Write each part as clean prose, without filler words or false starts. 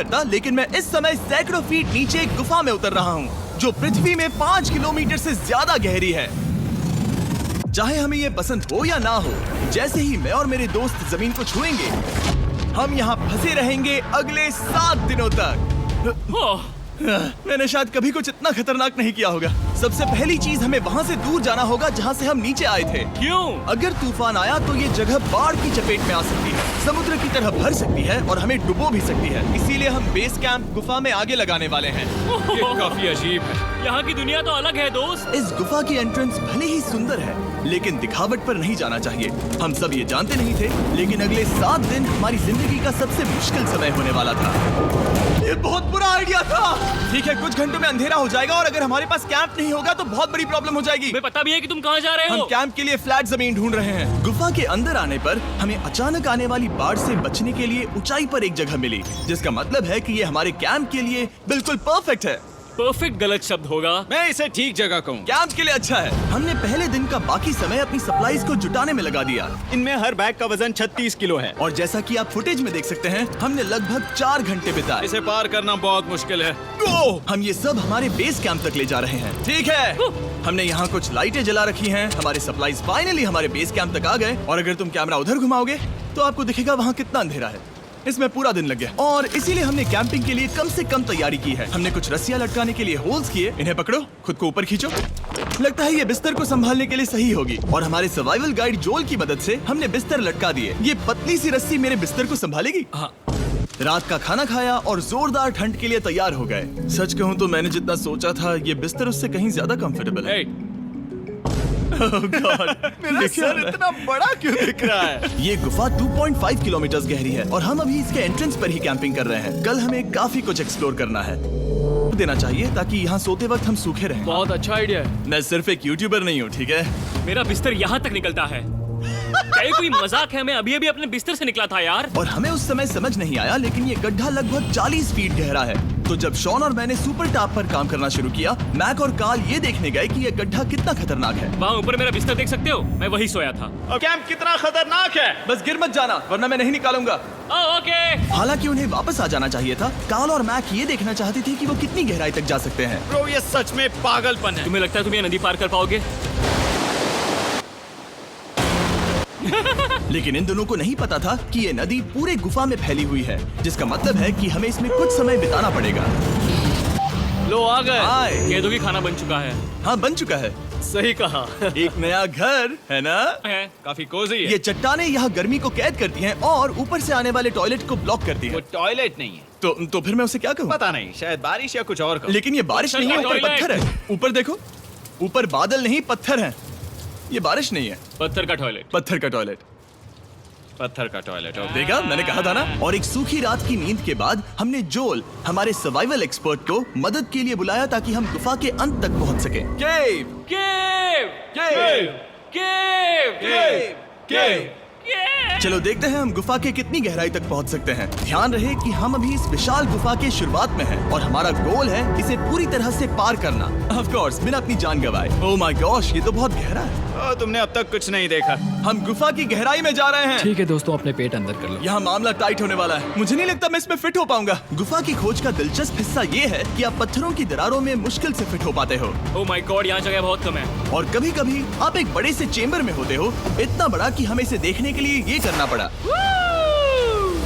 करता, लेकिन मैं इस समय सैकड़ों फीट नीचे एक गुफा में उतर रहा हूँ जो पृथ्वी में 5 किलोमीटर से ज्यादा गहरी है। चाहे हमें ये पसंद हो या ना हो, जैसे ही मैं और मेरे दोस्त जमीन को छुएंगे, हम यहाँ फंसे रहेंगे अगले 7 दिनों तक। मैंने शायद कभी कुछ इतना खतरनाक नहीं किया होगा। सबसे पहली चीज, हमें वहाँ से दूर जाना होगा जहाँ से हम नीचे आए थे। क्यों? अगर तूफान आया तो ये जगह बाढ़ की चपेट में आ सकती है, समुद्र की तरह भर सकती है और हमें डुबो भी सकती है। इसीलिए हम बेस कैंप गुफा में आगे लगाने वाले हैं। ये काफी अजीब है। यहाँ की दुनिया तो अलग है दोस्त। इस गुफा की एंट्रेंस भले ही सुंदर है, लेकिन दिखावट पर नहीं जाना चाहिए। हम सब ये जानते नहीं थे, लेकिन अगले 7 दिन हमारी जिंदगी का सबसे मुश्किल समय होने वाला था। ये बहुत बुरा आइडिया था। ठीक है, कुछ घंटों में अंधेरा हो जाएगा और अगर हमारे पास कैंप नहीं होगा तो बहुत बड़ी प्रॉब्लम हो जाएगी। तुम्हें पता भी है कि तुम कहाँ जा रहे हम हो? कैंप के लिए फ्लैट जमीन ढूंढ रहे हैं। गुफा के अंदर आने पर हमें अचानक आने वाली बाढ़ से बचने के लिए ऊंचाई पर एक जगह मिली, जिसका मतलब है कि ये हमारे कैंप के लिए बिल्कुल परफेक्ट है। परफेक्ट गलत शब्द होगा। मैं इसे ठीक जगह कहूँ। कैंप के लिए अच्छा है। हमने पहले दिन का बाकी समय अपनी सप्लाईज को जुटाने में लगा दिया। इनमें हर बैग का वजन 36 किलो है। और जैसा कि आप फुटेज में देख सकते हैं, हमने लगभग 4 घंटे बिताए। इसे पार करना बहुत मुश्किल है। हम ये सब हमारे बेस कैंप तक ले जा रहे हैं। ठीक है, हमने यहाँ कुछ लाइटें जला रखी हैं। हमारे सप्लाईज फाइनली हमारे बेस कैंप तक आ गए। और अगर तुम कैमरा उधर घुमाओगे तो आपको दिखेगा वहाँ कितना अंधेरा है। इसमें पूरा दिन लग गया और इसीलिए हमने कैंपिंग के लिए कम से कम तैयारी की है। हमने कुछ रस्सियां लटकाने के लिए होल्स किए। इन्हें पकड़ो, खुद को ऊपर खींचो। लगता है ये बिस्तर को संभालने के लिए सही होगी। और हमारे सर्वाइवल गाइड जोल की मदद से हमने बिस्तर लटका दिए। ये पतली सी रस्सी मेरे बिस्तर को संभालेगी। हाँ। रात का खाना खाया और जोरदार ठंड के लिए तैयार हो गए। सच कहूँ तो मैंने जितना सोचा था, ये बिस्तर उससे कहीं ज्यादा कंफर्टेबल है। Oh God, मेरा सर इतना बड़ा क्यों दिख रहा है? ये गुफा 2.5 किलोमीटर गहरी है और हम अभी इसके एंट्रेंस पर ही कैंपिंग कर रहे हैं। कल हमें काफी कुछ एक्सप्लोर करना है। देना चाहिए ताकि यहाँ सोते वक्त हम सूखे रहें। बहुत अच्छा आइडिया है। मैं सिर्फ एक यूट्यूबर नहीं हूँ, ठीक है? मेरा बिस्तर यहाँ तक निकलता है। क्या ये कोई मजाक है? मैं अभी अभी अपने बिस्तर से निकला था यार। और हमें उस समय समझ नहीं आया, लेकिन ये गड्ढा लगभग 40 फीट गहरा है। तो जब शॉन और मैंने सुपर टॉप पर काम करना शुरू किया, मैक और कार्ल ये देखने गए कि ये गड्ढा कितना खतरनाक है। वहाँ ऊपर मेरा बिस्तर देख सकते हो? मैं वही सोया था। कैंप कितना खतरनाक है। बस गिर मत जाना, वरना मैं नहीं निकालूंगा। ओके। हालांकि उन्हें वापस आ जाना चाहिए था। कार्ल और मैक ये देखना चाहते थे कि वो कितनी गहराई तक जा सकते हैं। ब्रो, ये सच में पागलपन है। तुम्हें लगता है तुम ये नदी पार कर पाओगे? लेकिन इन दोनों को नहीं पता था कि ये नदी पूरे गुफा में फैली हुई है, जिसका मतलब है कि हमें इसमें कुछ समय बिताना पड़ेगा। लो आ गए। हाय। कह दो कि खाना बन चुका है। हाँ, बन चुका है। सही कहा। एक नया घर है ना? है। काफी कोजी है। ये चट्टानें यहाँ गर्मी को कैद करती हैं और ऊपर से आने वाले टॉयलेट को ब्लॉक करती वो हैं। टॉयलेट नहीं है। तो फिर मैं उसे क्या कहूँ? पता नहीं, शायद बारिश या कुछ और कहूँ। लेकिन ये बारिश नहीं है, ऊपर टॉयलेट। पत्थर है। ऊपर देखो, ऊपर बादल नहीं पत्थर है। ये बारिश नहीं है, पत्थर का टॉयलेट। पत्थर का टॉयलेट। पत्थर का टॉयलेट। देखा, मैंने कहा था ना। और एक सूखी रात की नींद के बाद हमने जोल, हमारे सर्वाइवल एक्सपर्ट को मदद के लिए बुलाया ताकि हम गुफा के अंत तक पहुंच सकें। केव, केव, केव, केव, केव, केव। केव। चलो देखते हैं हम गुफा के कितनी गहराई तक पहुंच सकते हैं। ध्यान रहे कि हम अभी इस विशाल गुफा के शुरुआत में हैं और हमारा गोल है इसे पूरी तरह से पार करना। ऑफ कोर्स, बिना अपनी जान गंवाए। ओह माय गॉश, ये तो बहुत गहरा है। तुमने अब तक कुछ नहीं देखा। हम गुफा की गहराई में जा रहे हैं। ठीक है दोस्तों, अपने पेट अंदर कर लो। यहाँ मामला टाइट होने वाला है। मुझे नहीं लगता मैं इसमें फिट हो पाऊंगा। गुफा की खोज का दिलचस्प हिस्सा ये है कि आप पत्थरों की दरारों में मुश्किल से फिट हो पाते हो। ओह माय गॉड, यहाँ जगह बहुत कम है। और कभी कभी आप एक बड़े से चेम्बर में होते हो, इतना बड़ा कि हमें इसे देखने के लिए ये करना पड़ा।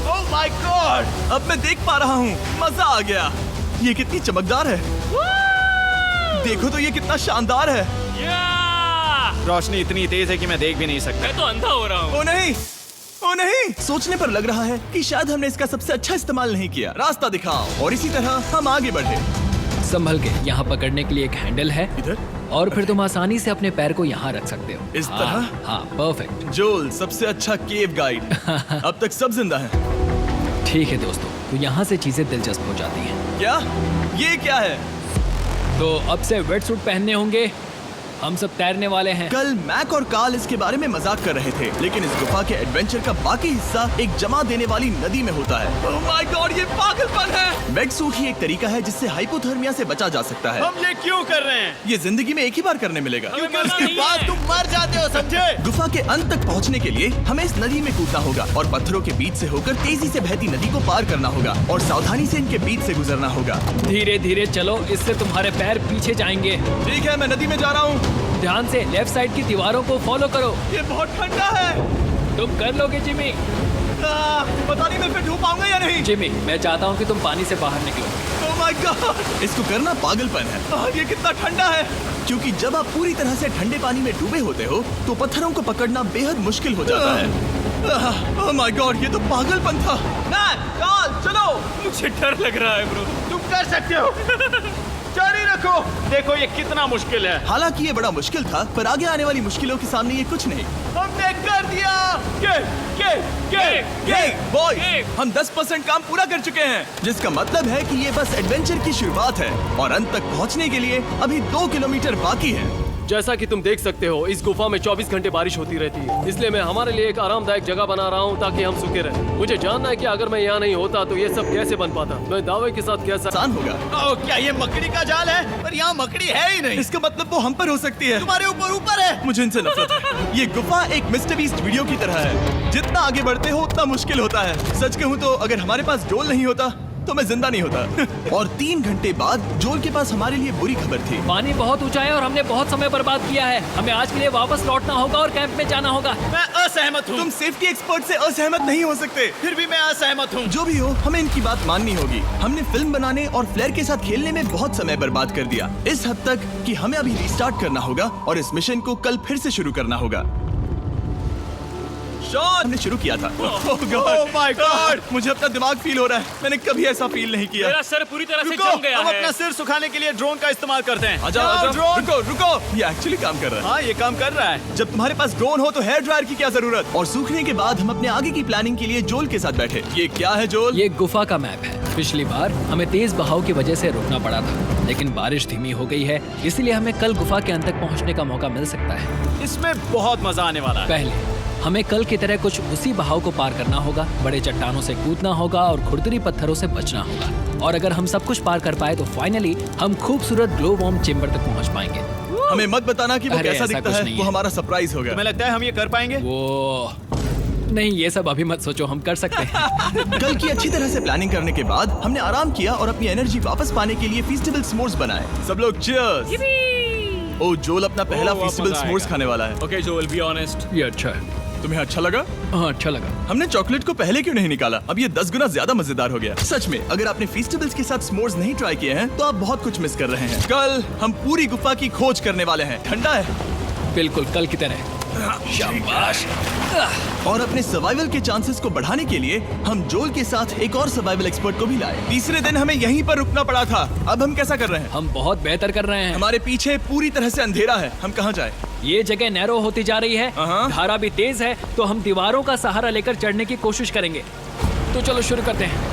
ओह माय गॉड, अब मैं देख पा रहा हूँ। मजा आ गया। ये कितनी चमकदार है। देखो तो ये कितना शानदार है। रोशनी इतनी तेज है कि मैं देख भी नहीं सकता। मैं तो अंधा हो रहा हूँ। ओ नहीं, ओ नहीं। सोचने पर लग रहा है कि शायद हमने इसका सबसे अच्छा इस्तेमाल नहीं किया। रास्ता दिखाओ। और इसी तरह हम आगे बढ़े। संभल के, यहाँ पकड़ने के लिए एक हैंडल है इधर? और फिर तुम आसानी से अपने पैर को यहाँ रख सकते हो। इस तरह? हाँ, परफेक्ट। जोल, सबसे अच्छा केव गाइड। अब तक सब जिंदा हैं। ठीक है दोस्तों, तो यहाँ से चीजें दिलचस्प हो जाती हैं। क्या? ये क्या है? तो अब से वेट सूट पहनने होंगे, हम सब तैरने वाले हैं। कल मैक और कार्ल इसके बारे में मजाक कर रहे थे, लेकिन इस गुफा के एडवेंचर का बाकी हिस्सा एक जमा देने वाली नदी में होता है। ओह माय गॉड, ये पागलपन है। वेट सूट ही एक तरीका है जिससे हाइपोथर्मिया से बचा जा सकता है। हम ये क्यों कर रहे हैं? ये जिंदगी में एक ही बार करने मिलेगा, क्योंकि मजा उसके नहीं बाद है। तुम मर जाते हो, समझे? गुफा के अंत तक पहुंचने के लिए हमें इस नदी में कूदना होगा और पत्थरों के बीच से होकर तेजी से बहती नदी को पार करना होगा और सावधानी से इनके बीच से गुजरना होगा। धीरे धीरे चलो, इससे तुम्हारे पैर पीछे जाएंगे। ठीक है, मैं नदी में जा रहा हूँ। ध्यान से लेफ्ट साइड की दीवारों को फॉलो करो। ये बहुत ठंडा है। तुम कर लोगे जिमी। पता नहीं मैं फिर डूब पाऊंगा या नहीं। जिमी, मैं चाहता हूँ कि तुम पानी से बाहर निकलो। ओह माय गॉड, इसको करना पागलपन है। ये कितना ठंडा है। क्योंकि जब आप पूरी तरह से ठंडे पानी में डूबे होते हो तो पत्थरों को पकड़ना बेहद मुश्किल हो जाता है। ओह माय गॉड, ये तो पागलपन था। कार्ल, चलो। मुझे डर लग रहा है ब्रो। तुम कर सकते हो। जारी रखो। देखो ये कितना मुश्किल है। हालांकि ये बड़ा मुश्किल था, पर आगे आने वाली मुश्किलों के सामने ये कुछ नहीं। हमने कर दिया। Boy, Hey! हम 10% काम पूरा कर चुके हैं, जिसका मतलब है कि ये बस एडवेंचर की शुरुआत है और अंत तक पहुंचने के लिए अभी 2 किलोमीटर बाकी है। जैसा कि तुम देख सकते हो, इस गुफा में 24 घंटे बारिश होती रहती है। इसलिए मैं हमारे लिए एक आरामदायक जगह बना रहा हूँ ताकि हम सूखे रहें। मुझे जानना है कि अगर मैं यहाँ नहीं होता तो ये सब कैसे बन पाता। मैं दावे के साथ कह सकता आसान होगा। ओह, क्या ये मकड़ी का जाल है? पर यहाँ मकड़ी है ही नहीं। इसका मतलब वो हम पर हो सकती है। तुम्हारे ऊपर है। मुझे इनसे नफरत है। ये गुफा एक मिस्टर बीस्ट वीडियो की तरह है। जितना आगे बढ़ते हो उतना मुश्किल होता है। सच कहूँ तो अगर हमारे पास जोल नहीं होता तो मैं जिंदा नहीं होता। और 3 घंटे बाद जोल के पास हमारे लिए बुरी खबर थी। पानी बहुत ऊंचा है और हमने बहुत समय बर्बाद किया है। हमें आज के लिए वापस लौटना होगा और कैंप में जाना होगा। मैं असहमत हूँ। तुम सेफ्टी एक्सपर्ट से असहमत नहीं हो सकते। फिर भी मैं असहमत हूँ। जो भी हो, हमें इनकी बात माननी होगी। हमने फिल्म बनाने और फ्लेयर के साथ खेलने में बहुत समय बर्बाद कर दिया, इस हद तक कि हमें अभी रिस्टार्ट करना होगा और इस मिशन को कल फिर से शुरू करना होगा। हमने शुरू किया था। Oh my God! मुझे अपना दिमाग फील हो रहा है। मैंने कभी ऐसा फील नहीं किया। मेरा सर पूरी तरह से रुको, जम गया हम है। अपना सिर सुखाने के लिए ड्रोन का इस्तेमाल करते हैं। आजाओ, चलो, आजाओ। ड्रोन। रुको। ये एक्चुअली काम कर रहा है। हाँ, ये काम कर रहा है। जब तुम्हारे पास ड्रोन हो तो हेयर ड्रायर की क्या जरूरत। और सूखने के बाद हम अपने आगे की प्लानिंग के लिए जोल के साथ बैठे। ये क्या है जोल? ये गुफा का मैप है। पिछली बार हमें तेज बहाव की वजह से रुकना पड़ा था, लेकिन बारिश धीमी हो गई है, इसलिए हमें कल गुफा के अंत तक पहुंचने का मौका मिल सकता है। इसमें बहुत मजा आने वाला है। पहले हमें कल की तरह कुछ उसी बहाव को पार करना होगा, बड़े चट्टानों से कूदना होगा और खुरदरी पत्थरों से बचना होगा। और अगर हम सब कुछ पार कर पाए तो फाइनली हम खूबसूरत ग्लो वॉर्म चेम्बर तक पहुंच पाएंगे। हमें मत बताना कि वो अरे, कैसा ऐसा दिखता कुछ है। नहीं वो है। हमारा सरप्राइज होगा। तुम्हें लगता है हम ये कर पाएंगे? वो नहीं, ये सब अभी मत सोचो, हम कर सकते हैं। कल की अच्छी तरह से प्लानिंग करने के बाद हमने आराम किया और अपनी एनर्जी वापस पाने के लिए फीस्टेबल स्मोर्स बनाए। सब लोग चीयर्स। ओ, जोल अपना पहला ओ, फीस्टेबल मजा स्मोर्स आएगा। खाने वाला है। Okay Joel, be honest. ये अच्छा है। तुम्हें अच्छा लगा? हाँ, अच्छा लगा। हमने चॉकलेट को पहले क्यों नहीं निकाला? अब ये 10 गुना ज्यादा मजेदार हो गया। सच में, अगर आपने फीस्टेबल्स के साथ स्मोर्स नहीं ट्राई किए हैं तो आप बहुत कुछ मिस कर रहे हैं। कल हम पूरी गुफा की खोज करने वाले हैं। ठंडा है। बिल्कुल कल की तरह। शाबाश। और अपने सर्वाइवल के चांसेस को बढ़ाने के लिए हम जोल के साथ एक और सर्वाइवल एक्सपर्ट को भी लाए। तीसरे दिन हमें यहीं पर रुकना पड़ा था। अब हम कैसा कर रहे हैं? हम बहुत बेहतर कर रहे हैं। हमारे पीछे पूरी तरह से अंधेरा है। हम कहाँ जाए? ये जगह नैरो होती जा रही है, हाँ। धारा भी तेज है, तो हम दीवारों का सहारा लेकर चढ़ने की कोशिश करेंगे। तो चलो शुरू करते हैं।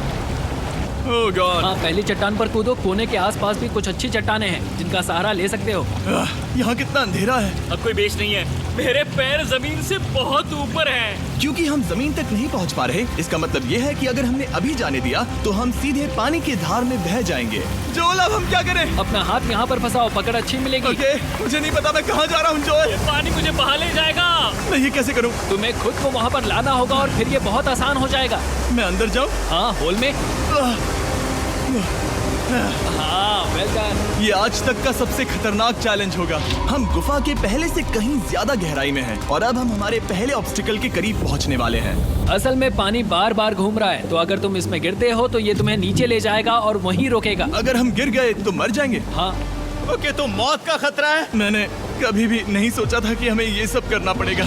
ओह गॉड, हाँ, पहली चट्टान पर कूदो। कोने के आसपास भी कुछ अच्छी चट्टानें हैं जिनका सहारा ले सकते हो। यहाँ कितना अंधेरा है। अब कोई बेस नहीं है। मेरे पैर जमीन से बहुत ऊपर हैं। क्योंकि हम जमीन तक नहीं पहुँच पा रहे, इसका मतलब ये है कि अगर हमने अभी जाने दिया तो हम सीधे पानी की धार में बह जाएंगे। जोल, अब हम क्या करें? अपना हाथ यहाँ पर फंसाओ, पकड़ अच्छी मिलेगी। ओके, मुझे नहीं पता मैं कहाँ जा रहा हूँ जोल। पानी मुझे बहा ले जाएगा। मैं ये कैसे करूँ? तुम्हें खुद को वहाँ पर लाना होगा और फिर ये बहुत आसान हो जाएगा। मैं अंदर जाऊँ? हाँ, होल में। हाँ, वेल डन। ये आज तक का सबसे खतरनाक चैलेंज होगा। हम गुफा के पहले से कहीं ज्यादा गहराई में हैं और अब हम हमारे पहले ऑब्स्टिकल के करीब पहुंचने वाले हैं। असल में पानी बार बार घूम रहा है, तो अगर तुम इसमें गिरते हो तो ये तुम्हें नीचे ले जाएगा और वहीं रोकेगा। अगर हम गिर गए तो मर जाएंगे। हाँ, ओके, तो मौत का खतरा है। मैंने कभी भी नहीं सोचा था कि हमें ये सब करना पड़ेगा।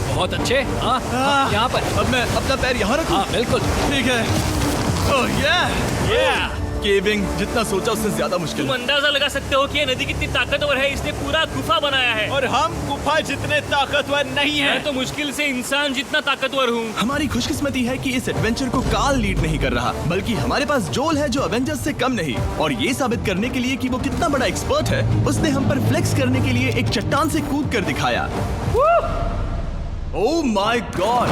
बहुत अच्छे। हाँ, हाँ, यहाँ पर। अब मैं अपना पैर यहाँ रखूं? हाँ, बिल्कुल। ठीक है। ओह yeah! केविंग जितना सोचा उससे ज्यादा मुश्किल तुम है। अंदाजा लगा सकते हो कि ये नदी कितनी ताकतवर है। इसने पूरा गुफा बनाया है। और हम गुफा जितने ताकतवर नहीं मैं हैं। तो मुश्किल से इंसान जितना ताकतवर हूँ। हमारी खुशकिस्मती है कि इस एडवेंचर को काल लीड नहीं कर रहा, बल्कि हमारे पास जोल है जो एवेंजर्स से कम नहीं। और ये साबित करने के लिए कि वो कितना बड़ा एक्सपर्ट है, उसने हम पर फ्लेक्स करने के लिए एक चट्टान से कूद कर दिखाया। ओह माय गॉड,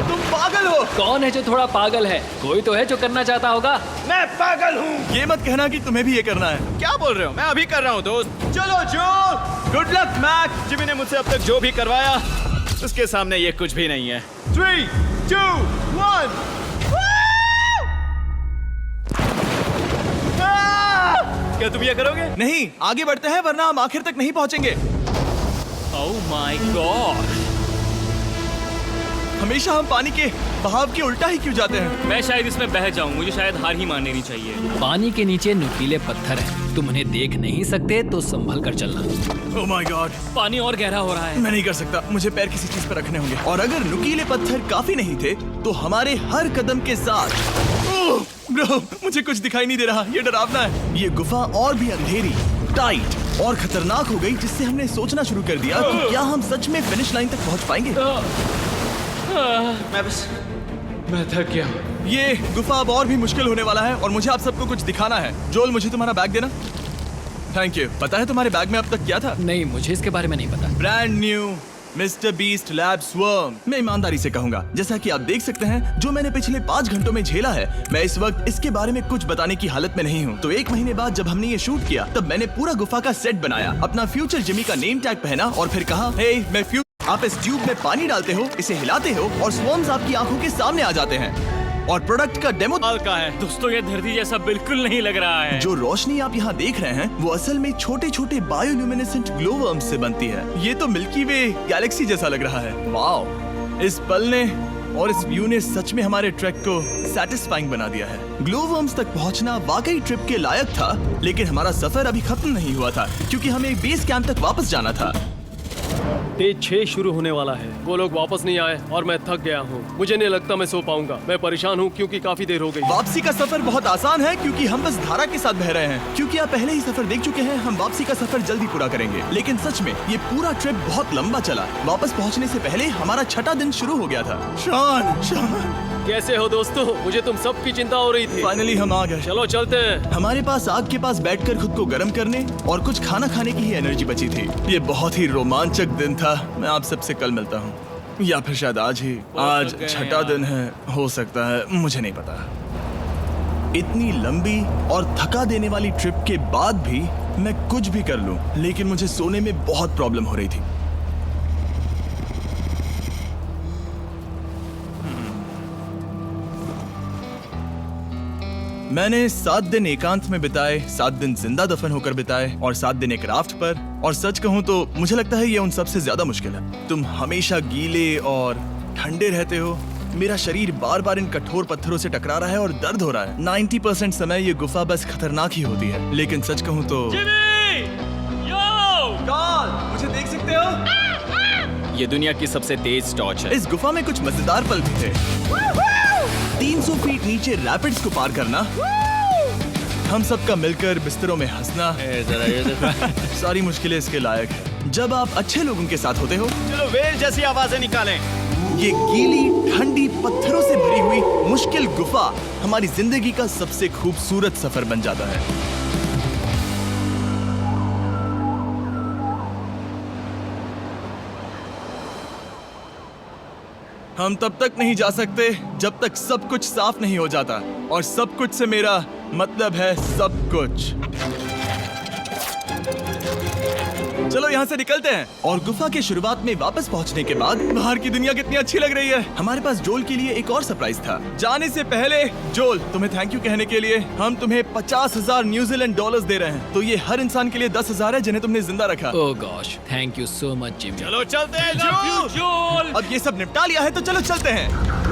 तुम पागल हो। कौन है जो थोड़ा पागल है? कोई तो है जो करना चाहता होगा। मैं पागल हूँ। ये मत कहना कि तुम्हें भी ये करना है। क्या बोल रहे हो? मैं अभी कर रहा हूँ दोस्त। चलो जो, गुड लक मैक। जिमी ने मुझसे अब तक जो भी करवाया उसके सामने ये कुछ भी नहीं है। 3, 2, 1। क्या तुम ये करोगे? नहीं, आगे बढ़ते हैं वरना हम आखिर तक नहीं पहुंचेंगे। ओह माय गॉड, हमेशा हम पानी के बहाव के उल्टा ही क्यों जाते हैं? मैं शायद इसमें बह जाऊं। मुझे शायद हार ही मान लेनी चाहिए। पानी के नीचे नुकीले पत्थर हैं। तुम उन्हें देख नहीं सकते तो संभल कर चलना। ओह माय गॉड, पानी और गहरा हो रहा है। मैं नहीं कर सकता। मुझे पैर किसी चीज पर रखने होंगे। और अगर नुकीले पत्थर काफी नहीं थे तो हमारे हर कदम के साथ ओह, ब्रो, मुझे कुछ दिखाई नहीं दे रहा। ये डरावना है। ये गुफा और भी अंधेरी, टाइट और खतरनाक हो गई, जिससे हमने सोचना शुरू कर दिया कि क्या हम सच में फिनिश लाइन तक पहुंच पाएंगे। मैं थक गया हूँ। ये गुफा अब और भी मुश्किल होने वाला है और मुझे आप सबको कुछ दिखाना है। जोल, मुझे तुम्हारा बैग देना। Thank you. पता है तुम्हारे बैग में अब तक क्या था? नहीं, मुझे इसके बारे में नहीं पता। Brand new mister beast lab swarm. मैं ईमानदारी से कहूंगा, जैसा कि आप देख सकते हैं, जो मैंने पिछले 5 घंटों में झेला है, मैं इस वक्त इसके बारे में कुछ बताने की हालत में नहीं हूँ। तो 1 महीने बाद जब हमने ये शूट किया, तब मैंने पूरा गुफा का सेट बनाया, अपना फ्यूचर जिमी का नेम टैग पहना और फिर कहा, हे मैं फ्यूचर। आप इस ट्यूब में पानी डालते हो, इसे हिलाते हो और स्वर्म्स आपकी आंखों के सामने आ जाते हैं और प्रोडक्ट का डेमो हल्का है। दोस्तों, ये धरती जैसा बिल्कुल नहीं लग रहा है। जो रोशनी आप यहाँ देख रहे हैं वो असल में छोटे छोटे बायोल्यूमिनेसेंट ग्लो वर्म्स से बनती है। ये तो मिल्की वे गैलेक्सी जैसा लग रहा है। वाओ, इस पल ने और इस व्यू ने सच में हमारे ट्रैक को सैटिस्फाइंग बना दिया है। ग्लो वर्म्स तक पहुंचना वाकई ट्रिप के लायक था, लेकिन हमारा सफर अभी खत्म नहीं हुआ था क्योंकि हमें बेस कैंप तक वापस जाना था। डे 6 शुरू होने वाला है। वो लोग वापस नहीं आए और मैं थक गया हूँ। मुझे नहीं लगता मैं सो पाऊंगा। मैं परेशान हूँ क्योंकि काफी देर हो गई। वापसी का सफर बहुत आसान है क्योंकि हम बस धारा के साथ बह रहे हैं। क्योंकि आप पहले ही सफर देख चुके हैं, हम वापसी का सफर जल्दी पूरा करेंगे। लेकिन सच में ये पूरा ट्रिप बहुत लंबा चला। वापस पहुंचने से पहले हमारा 6ठा दिन शुरू हो गया था। शान, कैसे हो दोस्तों? मुझे तुम सबकी चिंता हो रही थी। फाइनली हम आ गए। चलो चलते हैं। हमारे पास आग के पास बैठकर खुद को गर्म करने और कुछ खाना खाने की ही एनर्जी बची थी। ये बहुत ही रोमांचक दिन था। मैं आप सबसे कल मिलता हूँ, या फिर शायद आज ही। आज थक गए 6ठा दिन है, हो सकता है, मुझे नहीं पता। इतनी लंबी और थका देने वाली ट्रिप के बाद भी मैं कुछ भी कर लूं, लेकिन मुझे सोने में बहुत प्रॉब्लम हो रही थी। मैंने 7 दिन एकांत में बिताए, 7 दिन जिंदा दफन होकर बिताए और 7 दिन एक राफ्ट पर। और सच कहूं तो मुझे लगता है ये उन सबसे ज्यादा मुश्किल है। तुम हमेशा गीले और ठंडे रहते हो। मेरा शरीर बार बार इन कठोर पत्थरों से टकरा रहा है और दर्द हो रहा है। 90% समय ये गुफा बस खतरनाक ही होती है। लेकिन सच कहूं तो मुझे देख सकते हो, ये दुनिया की सबसे तेज टॉर्च है। इस गुफा में कुछ मजेदार पल भी थे। 300 फीट नीचे रैपिड्स को पार करना, हम सबका मिलकर बिस्तरों में हंसना, सारी मुश्किलें इसके लायक है। जब आप अच्छे लोगों के साथ होते हो, चलो वेल जैसी आवाजें निकालें। ये गीली ठंडी पत्थरों से भरी हुई मुश्किल गुफा हमारी जिंदगी का सबसे खूबसूरत सफर बन जाता है। हम तब तक नहीं जा सकते जब तक सब कुछ साफ नहीं हो जाता, और सब कुछ से मेरा मतलब है सब कुछ। चलो यहाँ से निकलते हैं। और गुफा के शुरुआत में वापस पहुँचने के बाद बाहर की दुनिया कितनी अच्छी लग रही है। हमारे पास जोल के लिए एक और सरप्राइज था। जाने से पहले जोल, तुम्हें थैंक यू कहने के लिए हम तुम्हें 50,000 न्यूजीलैंड डॉलर्स दे रहे हैं। तो ये हर इंसान के लिए 10,000 है जिन्हें तुमने जिंदा रखा। Oh gosh, thank you so much Jimmy. चलो चलते हैं जोल। अब ये सब निपटा लिया है तो चलो चलते हैं।